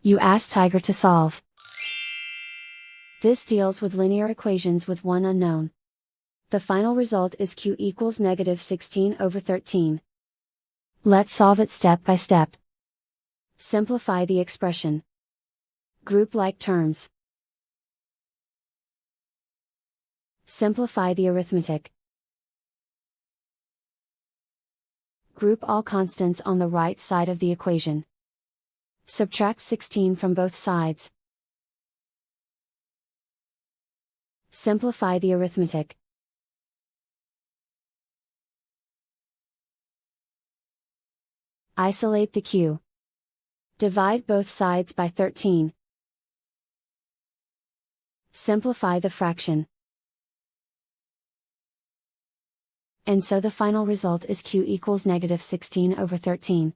You ask Tiger to solve. This deals with linear equations with one unknown. The final result is q equals -16/13. Let's solve it step by step. Simplify the expression. Group like terms. Simplify the arithmetic. Group all constants on the right side of the equation. Subtract 16 from both sides. Simplify the arithmetic. Isolate the q. Divide both sides by 13. Simplify the fraction. And so the final result is q equals -16/13.